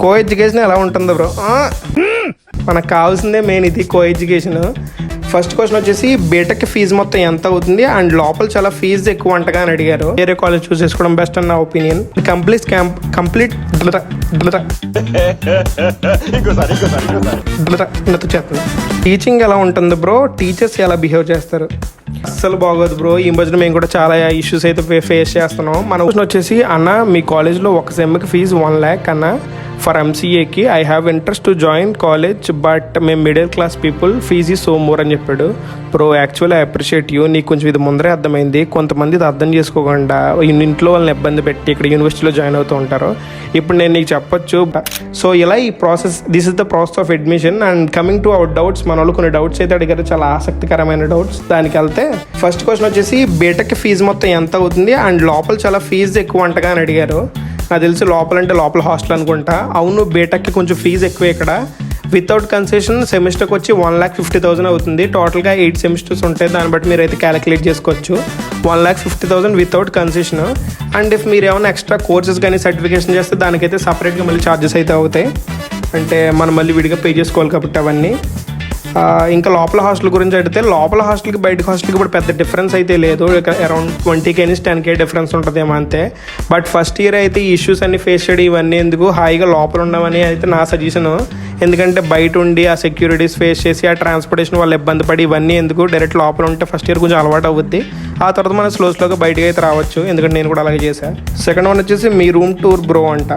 Co education ఎలా ఉంటుందో bro, మనకు కావాల్సిందే మెయిన్ ఇది కో ఎడ్యుకేషన్. ఫస్ట్ క్వశ్చన్ వచ్చేసి బీటెక్ ఫీజు మొత్తం ఎంత అవుతుంది అండ్ లోపల చాలా ఫీజు ఎక్కువ అంటగా అని అడిగారు. వేరే కాలేజ్ చూస్ చేసుకోవడం బెస్ట్ అని నా ఒపీనియన్. కంప్లీట్ చేస్తుంది. టీచింగ్ ఎలా ఉంటుంది బ్రో, టీచర్స్ ఎలా బిహేవ్ చేస్తారు? అస్సలు బాగోదు బ్రో. ఈ మధ్యన మేము కూడా చాలా ఇష్యూస్ అయితే ఫేస్ చేస్తున్నాం. మన క్వశ్చన్ వచ్చేసి, అన్న మీ కాలేజ్లో ఒక సెమ్కి ఫీజు 1 lakh అన్న ఫర్ ఎంసీఏకి. I have interest to join college but మేము middle class people, fees so more అని చెప్పాడు. Bro actually I appreciate you, నీకు కొంచెం ఇది ముందరే అర్థమైంది. కొంతమంది ఇది అర్థం చేసుకోకుండా ఇంట్లో వాళ్ళని ఇబ్బంది పెట్టి ఇక్కడ యూనివర్సిటీలో జాయిన్ అవుతూ ఉంటారు. ఇప్పుడు నేను నీకు చెప్పొచ్చు. సో ఇలా ఈ process, this is the process of admission. And coming to our doubts, మన వాళ్ళు కొన్ని డౌట్స్ అయితే అడిగారు, చాలా ఆసక్తికరమైన డౌట్స్. దానికి వెళ్తే ఫస్ట్ క్వశ్చన్ వచ్చేసి బీటెక్ ఫీజు మొత్తం ఎంత అవుతుంది అండ్ లోపల చాలా ఫీజు ఎక్కువ అంటగా అని అడిగారు. నాకు తెలిసి లోపల హాస్టల్ అనుకుంటా. అవును, బీటెక్కి కొంచెం ఫీజు ఎక్కువ ఇక్కడ. వితౌట్ కన్సెషన్ సెమిస్టర్కి వచ్చి 1,50,000 అవుతుంది. టోటల్గా 8 సెమిస్టర్స్ ఉంటాయి. దాన్ని బట్టి మీరు అయితే క్యాలిక్యులేట్ చేసుకోవచ్చు. 1,50,000 వితౌట్ కన్సెషన్. అండ్ ఇఫ్ మీరు ఏమైనా ఎక్స్ట్రా కోర్సెస్ కానీ సర్టిఫికేషన్ చేస్తే దానికైతే సపరేట్గా మళ్ళీ ఛార్జెస్ అయితే అవుతాయి. అంటే మనం మళ్ళీ విడిగా పే చేసుకోవాలి కాబట్టి అవన్నీ. ఇంకా లోపల హాస్టల్ గురించి అడిగితే, లోపల హాస్టల్కి బయట హాస్టల్కి ఇప్పుడు పెద్ద డిఫరెన్స్ అయితే లేదు. అరౌండ్ 20K నుంచి 10K డిఫరెన్స్ ఉంటుందేమో అంతే. బట్ ఫస్ట్ ఇయర్ అయితే ఈ ఇష్యూస్ అన్ని ఫేస్ చేయడం ఇవన్నీ ఎందుకు, హాయిగా లోపల ఉండమని అయితే నా సజెషను. ఎందుకంటే బయట ఉండి ఆ సెక్యూరిటీస్ ఫేస్ చేసి ఆ ట్రాన్స్పోర్టేషన్ వాళ్ళు ఇబ్బంది పడి ఇవన్నీ ఎందుకు, డైరెక్ట్ లోపల ఉంటే ఫస్ట్ ఇయర్ కొంచెం అలవాటు అవుద్ది. ఆ తర్వాత మనం స్లోగా బయటకి అయితే రావచ్చు. ఎందుకంటే నేను కూడా అలాగే చేశాను. సెకండ్ వన్ వచ్చేసి మీ రూమ్ టూర్ బ్రో అంట.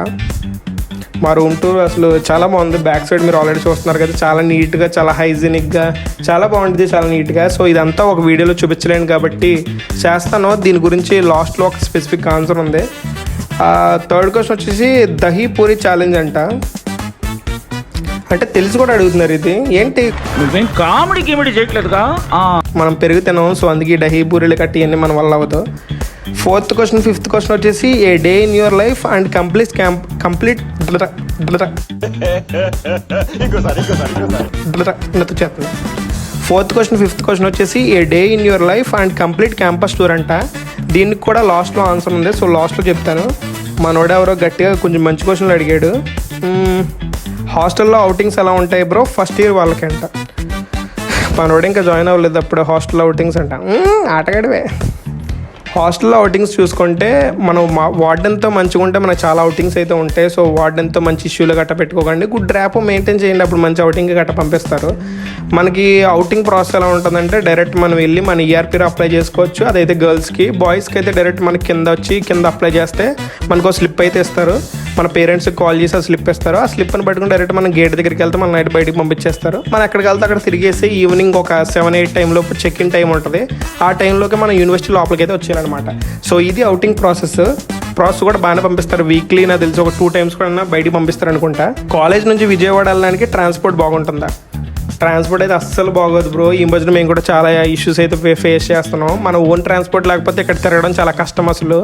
మా రూమ్ టూర్ అసలు చాలా బాగుంది. బ్యాక్ సైడ్ మీరు ఆల్రెడీ చూస్తున్నారు కదా, చాలా నీట్గా, చాలా హైజీనిక్గా, చాలా బాగుంటుంది, చాలా నీట్గా. సో ఇదంతా ఒక వీడియోలో చూపించలేను కాబట్టి చేస్తాను. దీని గురించి లాస్ట్లో ఒక స్పెసిఫిక్ ఆన్సర్ ఉంది. థర్డ్ క్వశ్చన్ వచ్చేసి దహీ పూరి ఛాలెంజ్ అంట. అంటే తెలిసి కూడా అడుగుతున్నారు ఇది ఏంటి, నువ్వేం కామెడీ చేయట్లేదుగా. మనం పెరుగు తినాం, సో అందుకే దహీ పూరీలు కట్టి ఇవన్నీ మన వల్ల అవ్వదు. ఫిఫ్త్ క్వశ్చన్ వచ్చేసి a day in your life and complete చేస్తుంది. ఫిఫ్త్ క్వశ్చన్ వచ్చేసి a day in your life and complete campus tour అంట. దీనికి కూడా లాస్ట్లో ఆన్సర్ ఉంది, సో లాస్ట్లో చెప్తాను. మనోడు ఎవరో గట్టిగా కొంచెం మంచి క్వశ్చన్లు అడిగాడు. హాస్టల్లో అవుటింగ్స్ ఎలా ఉంటాయి బ్రో, ఫస్ట్ ఇయర్ వాళ్ళకంట. మనోడు ఇంకా జాయిన్ అవ్వలేదు అప్పుడు. హాస్టల్ అవుటింగ్స్ అంట, ఆటగాడివే. హాస్టల్లో అవుటింగ్స్ చూసుకుంటే మనం వార్డెన్తో మంచిగా ఉంటే మనకు చాలా అవుటింగ్స్ అయితే ఉంటాయి. సో వార్డెన్తో మంచి ఇష్యూలు గట్ట పెట్టుకోకండి, గుడ్ ర్యాప్ మెయింటైన్ చేయండి, అప్పుడు మంచి అవుటింగ్ గట్ట పంపిస్తారు. మనకి అవుటింగ్ ప్రాసెస్ ఎలా ఉంటుందంటే, డైరెక్ట్ మనం వెళ్ళి మన ఈఆర్పీలో అప్లై చేసుకోవచ్చు. అదైతే గర్ల్స్కి. బాయ్స్కి అయితే డైరెక్ట్ మనకి కింద అప్లై చేస్తే మనకు స్లిప్ అయితే ఇస్తారు. మన పేరెంట్స్కి కాల్ చేసి ఆ స్లిప్ ఇస్తారు. ఆ స్లిప్ని పట్టుకుని డైరెక్ట్ మనం గేట్ దగ్గరికి వెళ్తే మన నైట్ బయటికి పంపించేస్తారు. మనం ఎక్కడికి వెళ్తే అక్కడ తిరిగేసి ఈవినింగ్ ఒక 7-8 టైంలోపు చెక్ ఇన్ టైం ఉంటుంది. ఆ టైంలోకి మనం యూనివర్సిటీ లోపలికి అయితే వచ్చేయాలన్నమాట. సో ఇది అవుటింగ్ ప్రాసెస్ కూడా బాగానే పంపిస్తారు. వీక్లీ నాకు తెలిసి ఒక 2 times కూడా బయటికి పంపిస్తారు అనుకుంటా. కాలేజ్ నుంచి విజయవాడ వెళ్ళడానికి ట్రాన్స్పోర్ట్ బాగుంటుందా? ట్రాన్స్పోర్ట్ అయితే అస్సలు బాగోదు బ్రో. ఈ మధ్యన మేము కూడా చాలా ఇష్యూస్ అయితే ఫేస్ చేస్తున్నాం. మన ఓన్ ట్రాన్స్పోర్ట్ లేకపోతే ఇక్కడ తిరగడం చాలా కష్టం అసలు.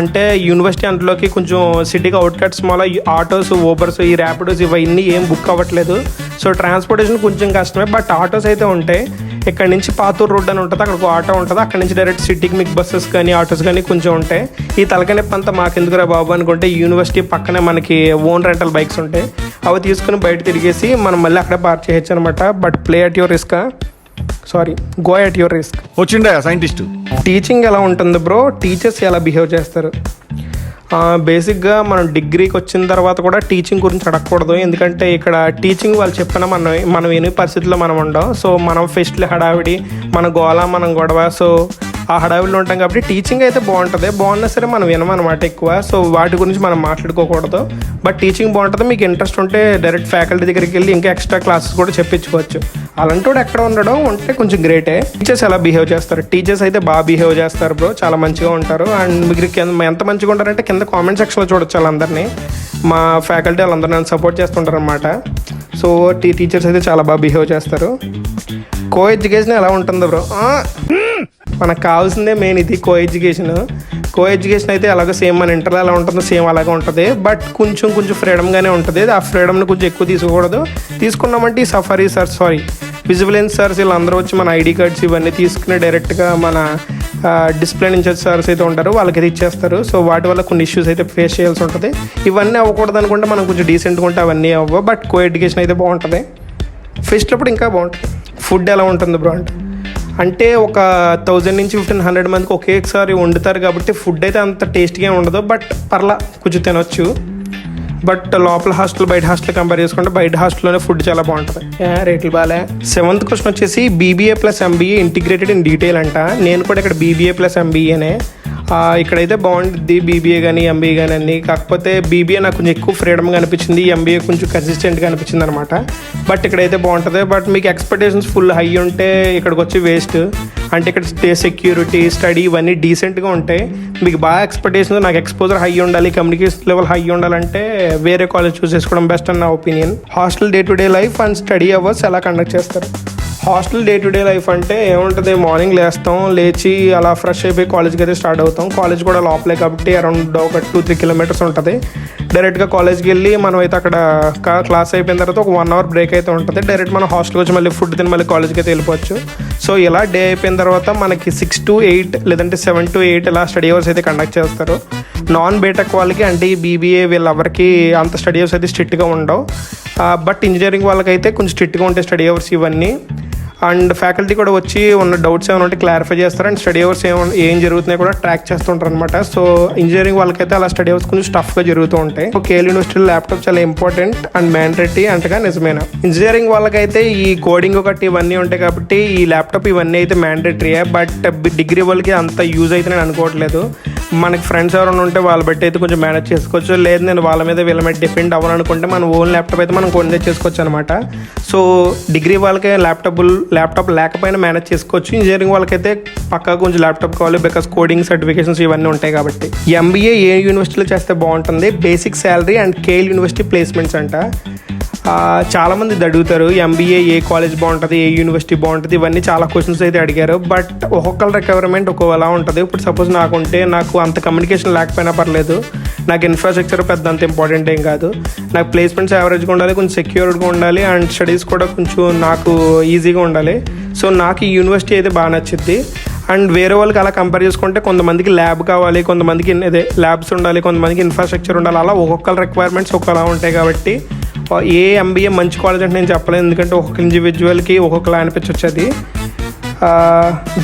అంటే యూనివర్సిటీ అందులోకి కొంచెం సిటీకి అవుట్కట్స్ వల్ల ఆటోస్, ఊబర్స్, ఈ ర్యాపిడోస్ ఇవన్నీ ఏం బుక్ అవ్వట్లేదు. సో ట్రాన్స్పోర్టేషన్ కొంచెం కష్టమే. బట్ ఆటోస్ అయితే ఉంటాయి. ఇక్కడ నుంచి పాతూరు రోడ్ అని ఉంటుంది, అక్కడ ఒక ఆటో ఉంటుంది. అక్కడ నుంచి డైరెక్ట్ సిటీకి మీకు బస్సెస్ కానీ ఆటోస్ కానీ కొంచెం ఉంటాయి. ఈ తలకనొప్పి అంతా మాకెందుకురా బాబు అనుకుంటే, యూనివర్సిటీ పక్కనే మనకి ఓన్ రెంటల్ బైక్స్ ఉంటాయి. అవి తీసుకుని బయట తిరిగేసి మనం మళ్ళీ అక్కడే పార్క్ చేయొచ్చు అనమాట. But play at your risk, go at your risk. వచ్చిండా సైంటిస్ట్. టీచింగ్ ఎలా ఉంటుంది బ్రో, టీచర్స్ ఎలా బిహేవ్ చేస్తారు? బేసిక్గా మనం డిగ్రీకి వచ్చిన తర్వాత కూడా టీచింగ్ గురించి అడగకూడదు. ఎందుకంటే ఇక్కడ టీచింగ్ వాళ్ళు చెప్పినా మనం ఎన్ని పరిస్థితుల్లో మనం ఉండం. సో మనం ఫెస్ట్లు హడావిడి, మన గోళ, మనం గొడవ, సో ఆ హడావిడిలో ఉంటాం కాబట్టి టీచింగ్ అయితే బాగున్నా సరే మనం వినమన్నమాట ఎక్కువ. సో వాటి గురించి మనం మాట్లాడుకోకూడదు. బట్ టీచింగ్ బాగుంటుంది. మీకు ఇంట్రెస్ట్ ఉంటే డైరెక్ట్ ఫ్యాకల్టీ దగ్గరికి వెళ్ళి ఇంకా ఎక్స్ట్రా క్లాసెస్ కూడా చెప్పించుకోవచ్చు. అలాంటి ఎక్కడ ఉండడం ఉంటే కొంచెం గ్రేటే. టీచర్స్ ఎలా బిహేవ్ చేస్తారు? టీచర్స్ అయితే బాగా బిహేవ్ చేస్తారు బ్రో, చాలా మంచిగా ఉంటారు. అండ్ మీరు ఎంత మంచిగా ఉంటారంటే కింద కామెంట్ సెక్షన్లో చూడొచ్చు వాళ్ళందరినీ. మా ఫ్యాకల్టీ వాళ్ళందరూ నన్ను సపోర్ట్ చేస్తుంటారు అనమాట. సో టీచర్స్ అయితే చాలా బాగా బిహేవ్ చేస్తారు. కో ఎడ్యుకేషన్ ఎలా ఉంటుందో బ్రో, మనకు కావాల్సిందే మెయిన్ ఇది కో ఎడ్యుకేషన్ అయితే అలాగే సేమ్ మన ఇంటర్లో ఎలా ఉంటుందో సేమ్ అలాగే ఉంటుంది. బట్ కొంచెం ఫ్రీడమ్గానే ఉంటుంది. ఆ ఫ్రీడమ్ని కొంచెం ఎక్కువ తీసుకోకూడదు. తీసుకున్నామంటే ఈ విజిలెన్స్ సార్స్ వీళ్ళందరూ వచ్చి మన ఐడి కార్డ్స్ ఇవన్నీ తీసుకుని డైరెక్ట్గా మన డిసిప్లిన్ ఇన్ఛార్జ్ సార్స్ అయితే ఉంటారు, వాళ్ళకైతే ఇచ్చేస్తారు. సో వాటి వల్ల కొన్ని ఇష్యూస్ అయితే ఫేస్ చేయాల్సి ఉంటుంది. ఇవన్నీ అవ్వకూడదు అనుకుంటే మనం కొంచెం డీసెంట్గా ఉంటే అవన్నీ అవ్వవు. బట్ కో ఎడ్యుకేషన్ అయితే బాగుంటుంది. ఫెస్ట్ అప్పుడు ఇంకా బాగుంటుంది. ఫుడ్ ఎలా ఉంటుంది బ్రో అంటే ఒక 1000 నుంచి 1500 మందికి ఒకేసారి వండుతారు కాబట్టి ఫుడ్ అయితే అంత టేస్ట్గా ఉండదు. బట్ పర్లా కొంచెం తినొచ్చు. బట్ లోపల హాస్టల్ బయట హాస్టల్ కంపేర్ చేసుకుంటే బయట హాస్టల్లోనే ఫుడ్ చాలా బాగుంటుంది. రేట్లు బాగాలే. 7th క్వశ్చన్ వచ్చేసి BBA + MBA integrated in detail అంట. నేను కూడా ఇక్కడ BBA + MBAనే. ఇక్కడైతే బాగుంటుంది BBA కానీ MBA కానీ అన్నీ. కాకపోతే BBA నాకు కొంచెం ఎక్కువ ఫ్రీడమ్గా అనిపించింది, MBA కొంచెం కన్సిస్టెంట్గా అనిపించింది అనమాట. బట్ ఇక్కడైతే బాగుంటుంది. బట్ మీకు ఎక్స్పెక్టేషన్స్ ఫుల్ హై ఉంటే ఇక్కడికి వచ్చి వేస్ట్. అంటే ఇక్కడ సెక్యూరిటీ స్టడీ ఇవన్నీ డీసెంట్గా ఉంటాయి. మీకు బాగా ఎక్స్పెక్టేషన్స్, నాకు ఎక్స్పోజర్ హై ఉండాలి, కమ్యూనికేషన్ లెవెల్ హై ఉండాలంటే వేరే కాలేజ్ చూస్ చేసుకోవడం బెస్ట్ అని నా opinion. Hostel day to day life and study hours ఎలా కండక్ట్ చేస్తారు? Hostel day to day life అంటే ఏముంటుంది, మార్నింగ్ లేచి అలా ఫ్రెష్ అయిపోయి కాలేజ్కి అయితే స్టార్ట్ అవుతాం. కాలేజ్ కూడా లోపలే కాబట్టి అరౌండ్ ఒక 2-3 కిలోమీటర్స్ ఉంటుంది. డైరెక్ట్గా కాలేజ్కి వెళ్ళి మనం అయితే అక్కడ క్లాస్ అయిపోయిన తర్వాత ఒక 1 అవర్ బ్రేక్ అయితే ఉంటుంది. డైరెక్ట్ మనం హాస్టల్కి వచ్చి మళ్ళీ ఫుడ్ తిని మళ్ళీ కాలేజ్కి అయితే వెళ్ళిపోవచ్చు. సో ఇలా డే అయిపోయిన తర్వాత మనకి 6 to 8 లేదంటే 7 to 8 ఇలా స్టడీ అవర్స్ అయితే కండక్ట్ చేస్తారు. నాన్ బీటెక్ వాళ్ళకి అంటే ఈ BBA వీళ్ళెవరికి అంత స్టడీ అవర్స్ అయితే స్ట్రిక్ట్గా ఉండవు. బట్ ఇంజనీరింగ్ వాళ్ళకైతే కొంచెం స్ట్రిక్ట్గా ఉంటాయి స్టడీ అవర్స్ ఇవన్నీ. అండ్ ఫ్యాకల్టీ కూడా వచ్చి ఉన్న డౌట్స్ ఏమైనా ఉంటే క్లారిఫై చేస్తారు. అండ్ స్టడీ అవర్స్ ఏం జరుగుతున్నాయి కూడా ట్రాక్ చేస్తుంటారు అనమాట. సో ఇంజనీరింగ్ వాళ్ళకైతే అలా స్టడీ అవర్స్ కొంచెం టఫ్గా జరుగుతూ ఉంటాయి. కేఎల్ యూనివర్సిటీలో ల్యాప్టాప్ చాలా ఇంపార్టెంట్ అండ్ మ్యాండేటరీ అంటగా నిజమేనా? ఇంజనీరింగ్ వాళ్ళకైతే ఈ కోడింగ్ ఒకటి ఇవన్నీ ఉంటాయి కాబట్టి ఈ ల్యాప్టాప్ ఇవన్నీ అయితే మ్యాండేటరీయే. బట్ డిగ్రీ వాళ్ళకి అంత యూజ్ అయితే నేను అనుకోవట్లేదు. మనకి ఫ్రెండ్స్ ఎవరైనా ఉంటే వాళ్ళ బట్టి అయితే కొంచెం మేనేజ్ చేసుకోవచ్చు. లేదు నేను వాళ్ళ మీద వీళ్ళ మీద డిపెండ్ అవ్వాలనుకుంటే మన ఓన్ ల్యాప్టాప్ అయితే మనం కొని తెచ్చేసుకోవచ్చు అనమాట. సో డిగ్రీ వాళ్ళకి ల్యాప్టాప్ లేకపోయినా మేనేజ్ చేసుకోవచ్చు. ఇంజనీరింగ్ వాళ్ళకైతే పక్కా కొంచెం ల్యాప్టాప్ కావాలి, బికాస్ కోడింగ్ సర్టిఫికేషన్స్ ఇవన్నీ ఉంటాయి కాబట్టి. MBA ఏ యూనివర్సిటీలో చేస్తే బాగుంటుంది? Basic salary and KL university placements అంట. చాలామంది ఇది అడుగుతారు, MBA ఏ కాలేజ్ బాగుంటుంది, ఏ యూనివర్సిటీ బాగుంటుంది, ఇవన్నీ చాలా క్వశ్చన్స్ అయితే అడిగారు. బట్ ఒక్కొక్కరి రిక్వైర్మెంట్ ఒక్కోలా ఉంటుంది. ఇప్పుడు సపోజ్ నాకు అంత కమ్యూనికేషన్ లేకపోయినా పర్లేదు, నాకు ఇన్ఫ్రాస్ట్రక్చర్ పెద్ద అంత ఇంపార్టెంట్ ఏం కాదు, నాకు ప్లేస్మెంట్స్ యావరేజ్గా ఉండాలి, కొంచెం సెక్యూర్డ్గా ఉండాలి, అండ్ స్టడీస్ కూడా కొంచెం నాకు ఈజీగా ఉండాలి. సో నాకు ఈ యూనివర్సిటీ అయితే బాగా నచ్చింది. అండ్ వేరే వాళ్ళకి అలా కంపేర్ చేసుకుంటే కొంతమందికి ల్యాబ్ కావాలి, కొంతమందికి ల్యాబ్స్ ఉండాలి, కొంతమందికి ఇన్ఫ్రాస్ట్రక్చర్ ఉండాలి. అలా ఒక్కొక్కరి రిక్వైర్మెంట్స్ ఒకలా ఉంటాయి కాబట్టి ఏ MBA మంచి కాలేజ్ అంటే నేను చెప్పలేదు, ఎందుకంటే ఒక్కొక్క ఇండివిజువల్కి ఒక్కొక్కలా అనిపించవచ్చు. అది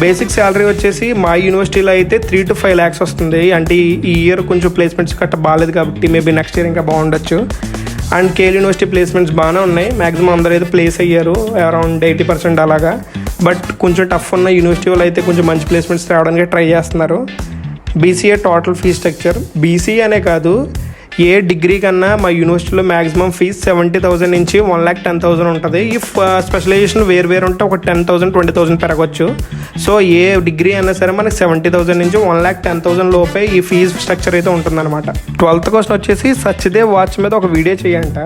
బేసిక్ శాలరీ వచ్చేసి మా యూనివర్సిటీలో అయితే 3 to 5 lakhs వస్తుంది. అంటే ఈ ఇయర్ కొంచెం ప్లేస్మెంట్స్ గట్ట బాగాలేదు కాబట్టి మేబీ నెక్స్ట్ ఇయర్ ఇంకా బాగుండొచ్చు. అండ్ కేఎల్ యూనివర్సిటీ ప్లేస్మెంట్స్ బాగానే ఉన్నాయి. మ్యాక్సిమం అందరూ అయితే ప్లేస్ అయ్యారు అరౌండ్ 80% అలాగా. బట్ కొంచెం టఫ్ ఉన్న యూనివర్సిటీ వాళ్ళు అయితే కొంచెం మంచి ప్లేస్మెంట్స్ రావడానికి ట్రై చేస్తున్నారు. BCA total fee structure, BCA అనే కాదు ఏ డిగ్రీ కన్నా మా యూనివర్సిటీలో మ్యాక్సిమం ఫీజ్ 70,000 నుంచి 1,10,000 ఉంటుంది. ఇఫ్ స్పెషలైజేషన్ వేరు ఉంటే ఒక 10,000 20,000 పెరగచ్చు. సో ఏ డిగ్రీ అయినా సరే మనకి 70,000 నుంచి 1,10,000 లోపే ఈ ఫీజ్ స్ట్రక్చర్ అయితే ఉంటుందన్నమాట. 12th క్వశ్చన్ వచ్చేసి సచ్దేవ్ వాచ్ మీద ఒక వీడియో చేయంట.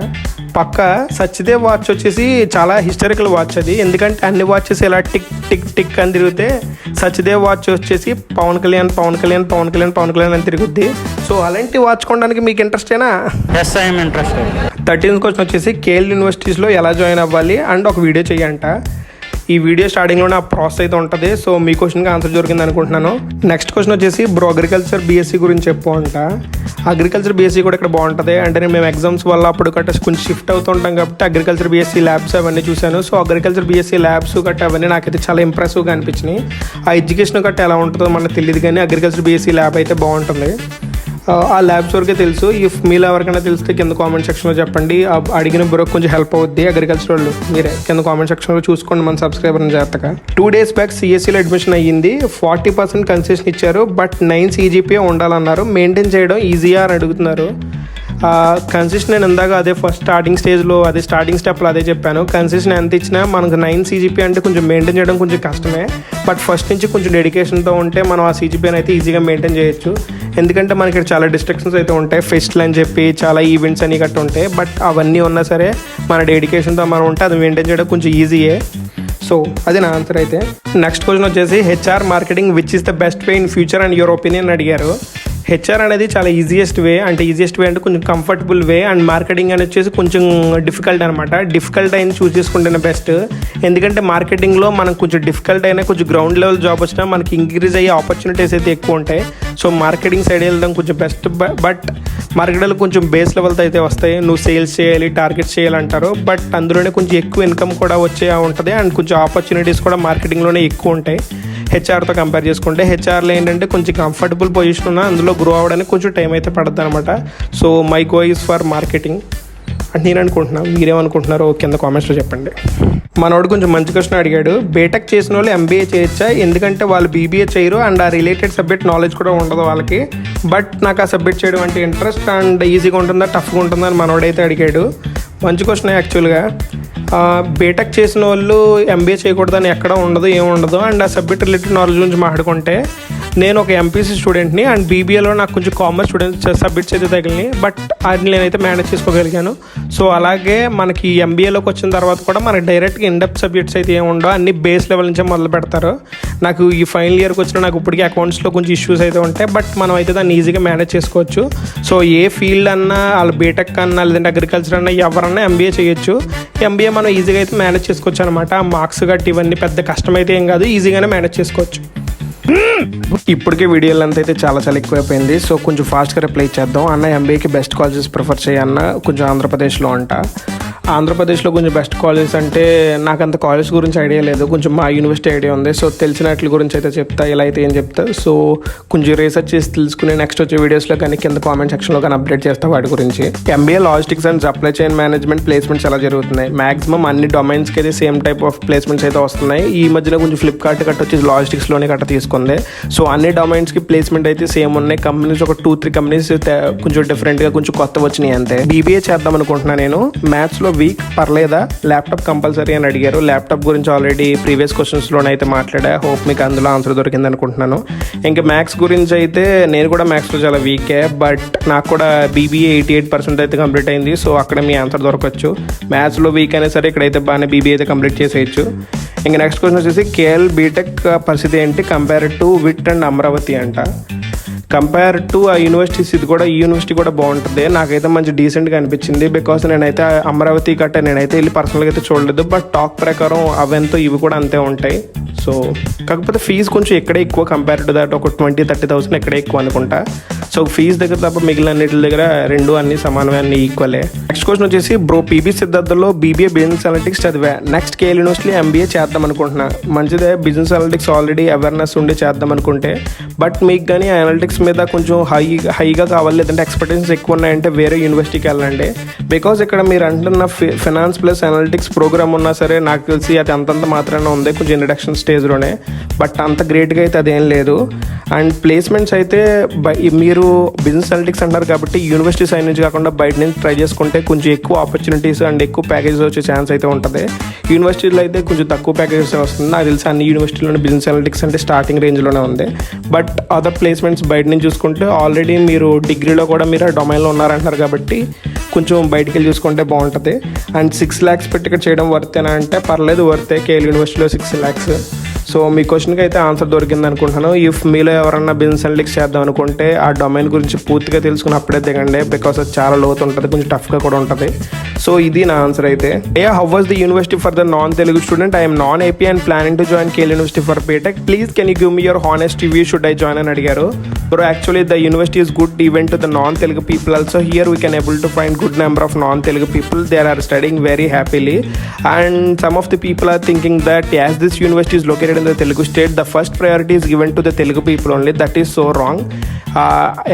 పక్క సచ్దేవ్ వాచ్ వచ్చేసి చాలా హిస్టారికల్ వాచ్ అది, ఎందుకంటే అన్ని వాచెస్ ఇలా టిక్ టిక్ టిక్ అని తిరిగితే సచ్దేవ్ వాచ్ వచ్చేసి పవన్ కళ్యాణ్ అని తిరుగుద్ది. సో అలాంటి వాచ్ కొనడానికి మీకు ఇంట్రెస్టేనా? Yes, I'm interested. 13th question వచ్చేసి కేఎల్ యూనివర్సిటీస్లో ఎలా జాయిన్ అవ్వాలి అండ్ ఒక వీడియో చేయంట. ఈ వీడియో స్టార్టింగ్లోనే ఆ ప్రాసెస్ అయితే ఉంటుంది. సో మీ క్వశ్చన్కి ఆన్సర్ దొరికింది అనుకుంటున్నాను. నెక్స్ట్ క్వశ్చన్ వచ్చేసి అగ్రికల్చర్ BSc గురించి చెప్పు అంట. అగ్రికల్చర్ BSc కూడా ఇక్కడ బాగుంటుంది. అంటే మేము ఎగ్జామ్స్ వల్ల అప్పుడు గట్ట కొంచెం షిఫ్ట్ అవుతూ ఉంటాం కాబట్టి అగ్రికల్చర్ BSc ల్యాబ్స్ అవన్నీ చూశాను. సో అగ్రికల్చర్ BSc ల్యాబ్స్ గట్ట అవన్నీ నాకైతే చాలా ఇంప్రెసివ్గా అనిపించినాయి. ఆ ఎడ్యుకేషన్ గట్ట ఎలా ఉంటుందో మనకు తెలియదు, కానీ అగ్రికల్చర్ BSc ల్యాబ్ అయితే బాగుంటుంది. ఆ ల్యాబ్స్ వరకే తెలుసు. ఇఫ్ మీలో ఎవరికైనా తెలిస్తే కింద కామెంట్ సెక్షన్లో చెప్పండి. అడిగిన బ్రోకి కొంచెం హెల్ప్ అవుద్ది. అగ్రికల్చర్ వాళ్ళు మీరే కింద కామెంట్ సెక్షన్లో చూసుకోండి మన సబ్స్క్రైబర్ని జాగ్రత్తగా. 2 days బ్యాక్ CSCలో అడ్మిషన్ అయ్యింది. 40% కన్సెషన్ ఇచ్చారు. బట్ 9 CGPA ఉండాలన్నారు. మెయింటైన్ చేయడం ఈజీయా అని అడుగుతున్నారు. కన్సెషన్ నేను ఇందాక అదే ఫస్ట్ స్టార్టింగ్ స్టెప్లో అదే చెప్పాను. కన్సెషన్ ఎంత ఇచ్చినా మనకు 9 CGPA అంటే కొంచెం మెయింటైన్ చేయడం కొంచెం కష్టమే. బట్ ఫస్ట్ నుంచి కొంచెం డెడికేషన్తో ఉంటే మనం ఆ CGPAని అయితే ఈజీగా మెయింటైన్ చేయొచ్చు. ఎందుకంటే మనకి ఇక్కడ చాలా డిస్ట్రక్షన్స్ అయితే ఉంటాయి, ఫెస్ట్లు అని చెప్పి చాలా ఈవెంట్స్ అని గట్రా ఉంటాయి. బట్ అవన్నీ ఉన్నా సరే మన డెడికేషన్తో మనం ఉంటే అది మెయింటైన్ చేయడం కొంచెం ఈజీయే. సో అది నా ఆన్సర్ అయితే. నెక్స్ట్ క్వశ్చన్ వచ్చేసి HR marketing which is the best way in future and your opinion అడిగారు. హెచ్ఆర్ అనేది చాలా ఈజియెస్ట్ వే అంటే కొంచెం కంఫర్టబుల్ వే, అండ్ మార్కెటింగ్ అనేది వచ్చేసి కొంచెం డిఫికల్ట్ అనమాట. డిఫికల్ట్ అయిన చూస్ చేసుకుంటేనే బెస్ట్. ఎందుకంటే మార్కెటింగ్లో మనం కొంచెం డిఫికల్ట్ అయినా కొంచెం గ్రౌండ్ లెవెల్ జాబ్ వచ్చినా మనకి ఇంక్రీజ్ అయ్యే ఆపర్చునిటీస్ అయితే ఎక్కువ ఉంటాయి. సో మార్కెటింగ్ సైడ్ వెళ్ళడం కొంచెం బెస్ట్. బట్ మార్కెట్లో కొంచెం బేస్ లెవెల్తో అయితే వస్తాయి. నువ్వు సేల్స్ చేయాలి, టార్గెట్ చేయాలంటారు, బట్ అందులోనే కొంచెం ఎక్కువ ఇన్కమ్ కూడా వచ్చే ఉంటుంది, అండ్ కొంచెం ఆపర్చునిటీస్ కూడా మార్కెటింగ్లోనే ఎక్కువ ఉంటాయి హెచ్ఆర్తో కంపేర్ చేసుకుంటే. హెచ్ఆర్లో ఏంటంటే కొంచెం కంఫర్టబుల్ పొజిషన్ ఉన్నా అందులో గ్రో అవ్వడానికి కొంచెం టైం అయితే పడుతుంది అనమాట. So my go is for marketing అని నేను అనుకుంటున్నాను. మీరేమనుకుంటున్నారో కింద కామెంట్స్లో చెప్పండి. మనోడు కొంచెం మంచి క్వశ్చన్ అడిగాడు. బీటెక్ చేసిన వాళ్ళు ఎంబీఏ చేయొచ్చా? ఎందుకంటే వాళ్ళు బీబీఏ చేయరు అండ్ ఆ రిలేటెడ్ సబ్జెక్ట్ నాలెడ్జ్ కూడా ఉండదు వాళ్ళకి. బట్ నాకు ఆ సబ్జెక్ట్ చేయడం అంటే ఇంట్రెస్ట్, అండ్ ఈజీగా ఉంటుందా టఫ్గా ఉంటుందా అని మనోడైతే అడిగాడు. మంచి క్వశ్చన్ యాక్చువల్గా. బీటెక్ చేసిన వాళ్ళు ఎంబీఏ చేయకూడదని ఎక్కడ ఉండదు, ఏముండదు. అండ్ ఆ సబ్జెక్ట్ రిలేటెడ్ నాలెడ్జ్ గురించి మాట్లాడుకుంటే, నేను ఒక ఎంపీసీ స్టూడెంట్ని అండ్ బీబీఏలో నాకు కొంచెం కామర్స్ స్టూడెంట్స్ సబ్జెక్ట్స్ అయితే తగిలినాయి, బట్ అది నేనైతే మేనేజ్ చేసుకోగలిగాను. సో అలాగే మనకి ఎంబీఏలోకి వచ్చిన తర్వాత కూడా మనకి డైరెక్ట్గా ఇన్డెప్త్ సబ్జెక్ట్స్ అయితే ఏమి ఉండవు, అన్ని బేస్ లెవెల్ నుంచే మొదలు పెడతారు. నాకు ఈ ఫైనల్ ఇయర్కి వచ్చిన నాకు ఇప్పటికీ అకౌంట్స్లో కొంచెం ఇష్యూస్ అయితే ఉంటాయి, బట్ మనం అయితే దాన్ని ఈజీగా మేనేజ్ చేసుకోవచ్చు. సో ఏ ఫీల్డ్ అన్నా, వాళ్ళు బీటెక్ అన్నా లేదంటే అగ్రికల్చర్ అన్నా ఎవరన్నా ఎంబీఏ చేయొచ్చు. ఎంబీఏ మనం ఈజీగా అయితే మేనేజ్ చేసుకోవచ్చు అనమాట. మార్క్స్ గట్టి ఇవన్నీ పెద్ద కష్టమైతే ఏం కాదు, ఈజీగానే మేనేజ్ చేసుకోవచ్చు. ఇప్పటికే వీడియోలు అంతా అయితే చాలా ఎక్కువైపోయింది. సో కొంచెం ఫాస్ట్గా రిప్లై చేద్దాం. అన్న ఎంబీఏకి బెస్ట్ కాలేజెస్ ప్రిఫర్ చేయన్న. కొంచెం ఆంధ్రప్రదేశ్లో ఆంధ్రప్రదేశ్లో కొంచెం బెస్ట్ కాలేజెస్ అంటే నాకు అంత కాలేజ్ గురించి ఐడియా లేదు, కొంచెం మా యూనివర్సిటీ ఐడియా ఉంది. సో తెలిసినట్ల గురించి అయితే చెప్తా, ఇలా అయితే ఏం చెప్తా. సో కొంచెం రీసెర్చ్ చేసి తెలుసుకుని నెక్స్ట్ వచ్చే వీడియోస్లో కానీ కింద కామెంట్ సెక్షన్లో కానీ అప్డేట్ చేస్తా వాటి గురించి. MBA logistics and supply chain management placements ఎలా జరుగుతున్నాయి? మాక్సిమం అన్ని డొమైన్స్కి అయితే సేమ్ టైప్ ఆఫ్ ప్లేస్మెంట్స్ అయితే వస్తున్నాయి. ఈ మధ్యలో కొంచెం ఫ్లిప్కార్ట్ గట్ట వచ్చి లాజిస్టిక్స్లోనే గట్ట తీసుకుంది. సో అన్ని డొమైన్స్కి ప్లేస్మెంట్ అయితే సేమ్ ఉన్నాయి. కంపెనీస్ ఒక 2-3 కంపెనీస్ కొంచెం డిఫరెంట్గా కొంచెం కొత్త వచ్చినాయి అంతే. బీబీఏ చేద్దాం అనుకుంటున్నాను నేను. మ్యాథ్స్లో వీక్ పర్లేదా? ల్యాప్టాప్ కంపల్సరీ అని అడిగారు. ల్యాప్టాప్ గురించి ఆల్రెడీ ప్రీవియస్ క్వశ్చన్స్లోనే అయితే మాట్లాడా. హోప్ మీకు అందులో ఆన్సర్ దొరికింది అనుకుంటున్నాను. ఇంకా మ్యాథ్స్ గురించి అయితే నేను కూడా మ్యాథ్స్లో చాలా వీకే, బట్ నాకు కూడా బీబీఏ 88% అయితే కంప్లీట్ అయింది. సో అక్కడ మీ ఆన్సర్ దొరకచ్చు. మ్యాథ్స్లో వీక్ అయినా సరే ఇక్కడైతే బాగానే బీబీఏ అయితే కంప్లీట్ చేసేయచ్చు. ఇంకా నెక్స్ట్ క్వశ్చన్ వచ్చేసి కేఎల్ బీటెక్ పరిస్థితి ఏంటి compare to VIT and Amaravati అంట. కంపేర్ టు ఆ యూనివర్సిటీస్ ఇది కూడా, ఈ యూనివర్సిటీ కూడా బాగుంటుంది. నాకైతే మంచి డీసెంట్గా అనిపించింది. బికాస్ నేనైతే అమరావతి గట్ట నేనైతే వెళ్ళి పర్సనల్గా అయితే చూడలేదు, బట్ టాక్ ప్రకారం అవెంతో ఇవి కూడా అంతే ఉంటాయి. సో కాకపోతే ఫీజు కొంచెం ఇక్కడే ఎక్కువ కంపేర్ టు దాట్. ఒక 20-30,000 ఇక్కడే ఎక్కువ అనుకుంటా. సో ఫీజు దగ్గర తప్ప మిగిలిన అన్నిటి దగ్గర రెండు అన్ని సమానమే, అన్ని ఈక్వలే. నెక్స్ట్ క్వశ్చన్ వచ్చేసి బ్రో పీబీ సిద్ధార్థలో బీబీఏ బిజినెస్ అనలిటిక్స్ చదివా, నెక్స్ట్ కేఎల్ యూనివర్సిటీ ఎంబీఏ చేద్దాం అనుకుంటున్నా. మంచిదే, బిజినెస్ అనలిటిక్స్ ఆల్రెడీ అవేర్నెస్ ఉండి చేద్దాం అనుకుంటే. బట్ మీకు కానీ అనలిటిక్స్ మీద కొంచెం హైగా కావాలి లేదంటే ఎక్స్పెక్టేషన్స్ ఎక్కువ ఉన్నాయంటే వేరే యూనివర్సిటీకి వెళ్ళండి. బికాజ్ ఇక్కడ మీరు అంటున్న ఫినాన్స్ ప్లస్ అనలిటిక్స్ ప్రోగ్రామ్ ఉన్నా సరే నాకు తెలిసి అది అంతంత మాత్రమే ఉంది, కొంచెం ఇంట్రడక్షన్ స్టేజ్లోనే, బట్ అంత గ్రేట్గా అయితే అదేం లేదు. అండ్ ప్లేస్మెంట్స్ అయితే మీరు బిజినెస్ అనలిటిక్స్ అంటారు కాబట్టి యూనివర్సిటీ సైడ్ నుంచి కాకుండా బయట నుంచి ట్రై చేసుకుంటే కొంచెం ఎక్కువ ఆపర్చునిటీస్ అండ్ ఎక్కువ ప్యాకేజెస్ వచ్చే ఛాన్స్ అయితే ఉంటుంది. యూనివర్సిటీలో అయితే కొంచెం తక్కువ ప్యాకేజెస్ వస్తుంది. నాకు తెలిసి అన్ని యూనివర్సిటీలోనే బిజినెస్ అనలిటిక్స్ అంటే స్టార్టింగ్ రేంజ్లోనే ఉంది. బట్ అదర్ ప్లేస్మెంట్స్ బయట నుంచి చూసుకుంటే ఆల్రెడీ మీరు డిగ్రీలో కూడా మీరు ఆ డొమైన్లో ఉన్నారంటారు కాబట్టి కొంచెం బయటికి వెళ్ళి చూసుకుంటే బాగుంటుంది. అండ్ 6 lakhs పెట్టి ఇక్కడ చేయడం వర్తేనా అంటే పర్లేదు, వర్తే. కేఎల్ యూనివర్సిటీలో 6 lakhs. సో మీ క్వశ్చన్కి అయితే ఆన్సర్ దొరికింది అనుకుంటున్నాను. ఇఫ్ మీలో ఎవరన్నా బిజినెస్ అనలిటిక్స్ చేద్దాం అనుకుంటే ఆ డొమైన్ గురించి పూర్తిగా తెలుసుకుని అప్పుడే దిగండి, బికాస్ అది చాలా లోతు ఉంటుంది, కొంచెం టఫ్గా కూడా ఉంటుంది. సో ఇది నా ఆన్సర్ అయితే. How was the university for the non Telugu student? I'm non AP and planning to join KL university for BTech. Please can you give me your honest review, should I join అని అడిగారు. Bro actually the university is good even to the non Telugu people also. Here we can able to find good number of non-Telugu people. They are studying very happily, and some of the people are thinking that as this university is located in the Telugu state, the first priority is given to the Telugu people only. That is so wrong.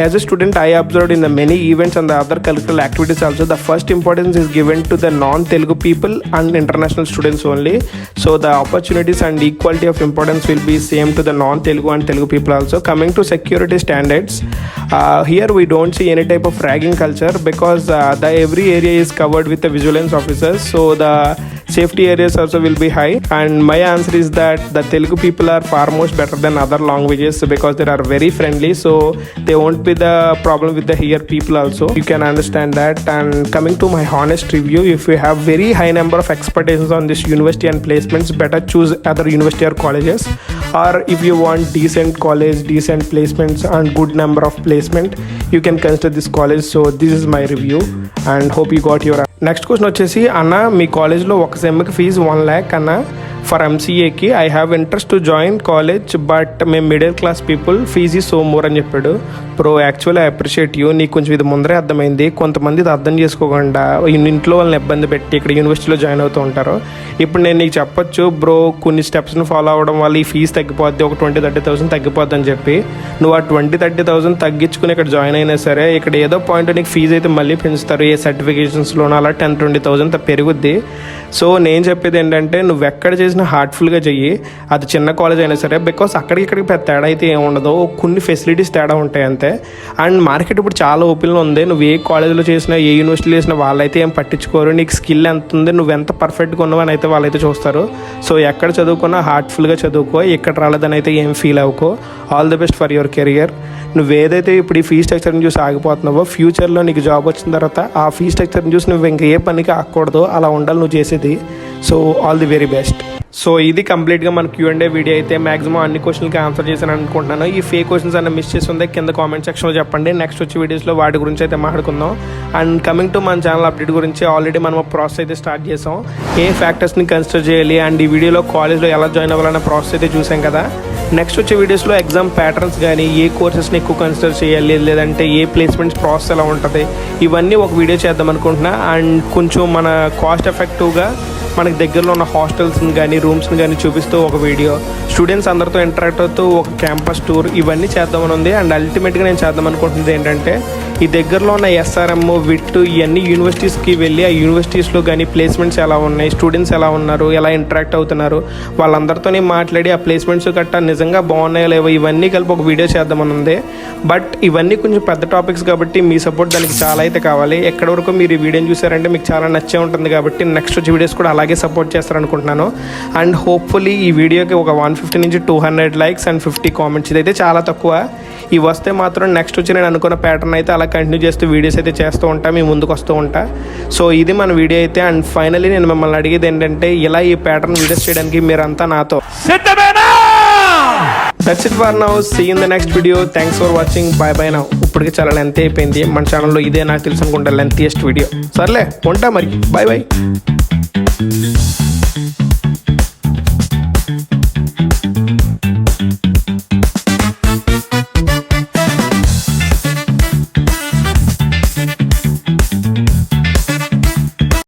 As a student, I observed in the many events and the other curricular activities also, the first importance is given to the non-Telugu people and international students only. So the opportunities and equality of importance will be same to the non-Telugu and Telugu people also. Coming to security standards, here we don't see any type of ragging culture because the every area is covered with the vigilance officers, so the safety areas also will be high. And my answer is that the Telugu people are far most better than other languages because they are very friendly, so they won't be the problem with the here people also. You can understand that. And coming to my honest review, if you have very high number of expectations on this university and placements, better choose other university or colleges. or if you want decent college, decent placements and good number of placement, you can consider this college. So this is my review and hope you got your next question వచ్చేసి అన్న మీ కాలేజ్లో ఒక సెమ్కి fees 1 lakh అన్న for ఎంసీఏకి I have interest to join college but మేము middle class people fees so more అని చెప్పాడు. Bro actually I appreciate you, నీకు కొంచెం ఇది ముందరే అర్థమైంది. కొంతమంది ఇది అర్థం చేసుకోకుండా ఇంట్లో వాళ్ళని ఇబ్బంది పెట్టి ఇక్కడ యూనివర్సిటీలో జాయిన్ అవుతూ ఉంటారు. ఇప్పుడు నేను నీకు చెప్పొచ్చు బ్రో కొన్ని స్టెప్స్ని ఫాలో అవ్వడం వల్ల ఈ ఫీజు తగ్గిపోద్ది, ఒక 20-30,000 తగ్గిపోద్ది అని చెప్పి నువ్వు ఆ 20-30,000 తగ్గించుకుని ఇక్కడ జాయిన్ అయినా సరే ఇక్కడ ఏదో పాయింట్ నీకు ఫీజు అయితే మళ్ళీ పెంచుతారు. ఏ సర్టిఫికేషన్స్లోనూ అలా 10-20,000 పెరుగుద్ది. సో నేను చెప్పేది ఏంటంటే నువ్వు ఎక్కడ చేసినా హార్ట్ఫుల్గా చెయ్యి, అది చిన్న కాలేజ్ అయినా సరే, బికాస్ అక్కడికి ఇక్కడికి పెద్ద తేడా అయితే ఏముండదు, కొన్ని ఫెసిలిటీస్ తేడా ఉంటాయి అంతే. అండ్ మార్కెట్ ఇప్పుడు చాలా ఓపెన్లో ఉంది. నువ్వు ఏ కాలేజ్లో చేసినా ఏ యూనివర్సిటీలో చేసినా వాళ్ళైతే ఏం పట్టించుకోరు. నీకు స్కిల్ ఎంత ఉంది, నువ్వు ఎంత పర్ఫెక్ట్గా ఉన్నావని అయితే వాళ్ళైతే చూస్తారు. సో ఎక్కడ చదువుకున్నా హార్ట్ఫుల్గా చదువుకో, ఎక్కడ రాలేదని అయితే ఏం ఫీల్ అవ్వకో. All the best for your career. నువ్వు ఏదైతే ఇప్పుడు ఈ ఫీ స్ట్రక్చర్ని చూసి ఆగిపోతున్నావో ఫ్యూచర్లో నీకు జాబ్ వచ్చిన తర్వాత ఆ ఫీ స్ట్రక్చర్ని చూసి నువ్వు ఇంకా ఏ పనికి ఆగకూడదు, అలా ఉండాలి నువ్వు చేసేది. So all the very best. So ఇది కంప్లీట్గా మన Q&A వీడియో అయితే మ్యాక్సిమం అన్ని క్వశ్చన్కి ఆన్సర్ చేశాను అనుకుంటున్నాను. ఈ ఫేక్ క్వశ్చన్స్ అన్న మిస్ చేసి ఉందే కింద కామెంట్ సెక్షన్లో చెప్పండి. నెక్స్ట్ వచ్చే వీడియోస్లో వాటి గురించి అయితే మాట్లాడుకుందాం. అండ్ కమింగ్ టు మన ఛానల్ అప్డేట్ గురించి ఆల్రెడీ మనం ప్రాసెస్ అయితే స్టార్ట్ చేసాం. ఏ ఫ్యాక్టర్స్ని కన్సిడర్ చేయాలి అండ్ ఈ వీడియోలో కాలేజ్లో ఎలా జాయిన్ అవ్వాలన్న ప్రాసెస్ అయితే చూసాం కదా. నెక్స్ట్ వచ్చే వీడియోస్లో ఎగ్జామ్ ప్యాటర్న్స్ కానీ ఏ కోర్సెస్ని ఎక్కువ కన్సిడర్ చేయాలి, లేదంటే ఏ ప్లేస్మెంట్స్ ప్రాసెస్ ఎలా ఉంటుంది, ఇవన్నీ ఒక వీడియో చేద్దాం అనుకుంటున్నా. అండ్ కొంచెం మన కాస్ట్ ఎఫెక్టివ్గా మనకి దగ్గరలో ఉన్న హాస్టల్స్ని కానీ రూమ్స్ని కానీ చూపిస్తూ ఒక వీడియో, స్టూడెంట్స్ అందరితో ఇంటరాక్ట్ అవుతూ ఒక క్యాంపస్ టూర్, ఇవన్నీ చేద్దామని ఉంది. అండ్ అల్టిమేట్గా నేను చేద్దాం అనుకుంటున్నది ఏంటంటే ఈ దగ్గరలో ఉన్న SRM, విట్ ఇవన్నీ యూనివర్సిటీస్కి వెళ్ళి ఆ యూనివర్సిటీస్లో కానీ ప్లేస్మెంట్స్ ఎలా ఉన్నాయి, స్టూడెంట్స్ ఎలా ఉన్నారు, ఎలా ఇంటరాక్ట్ అవుతున్నారు, వాళ్ళందరితోనే మాట్లాడి ఆ ప్లేస్మెంట్స్ గట్టా నిజంగా బాగున్నాయో లేవో ఇవన్నీ కలిపి ఒక వీడియో చేద్దామని ఉంది. బట్ ఇవన్నీ కొంచెం పెద్ద టాపిక్స్ కాబట్టి మీ సపోర్ట్ దానికి చాలా అయితే కావాలి. ఎక్కడి వరకు మీరు ఈ వీడియోని చూసారంటే మీకు చాలా నచ్చే ఉంటుంది కాబట్టి నెక్స్ట్ వచ్చే వీడియోస్ కూడా అలాగే సపోర్ట్ చేస్తారనుకుంటున్నాను. అండ్ హోప్ఫుల్లీ ఈ వీడియోకి ఒక 150 నుంచి 200 లైక్స్ అండ్ 50 కామెంట్స్, ఇదైతే చాలా తక్కువ. ఇవి వస్తే మాత్రం నెక్స్ట్ వచ్చి నేను అనుకున్న ప్యాటర్న్ అయితే అలా కంటిన్యూ చేస్తూ వీడియోస్ అయితే చేస్తూ ఉంటా, మీ ముందుకు వస్తూ ఉంటా. సో ఇది మన వీడియో అయితే. అండ్ ఫైనలీ నేను మిమ్మల్ని అడిగేది ఏంటంటే ఇలా ఈ ప్యాటర్న్ వీడియోస్ చేయడానికి మీరంతా నాతో సిద్ధమేనా? That's it for now. See in the next video. Thanks for watching. Bye bye. Now ఇప్పటికి చాలా లెంత్ అయిపోయింది మన ఛానల్లో, ఇదే నాకు తెలుసు అనుకుంటా లెంతియెస్ట్ వీడియో. సర్లే ఉంటా మరి, బాయ్ బాయ్.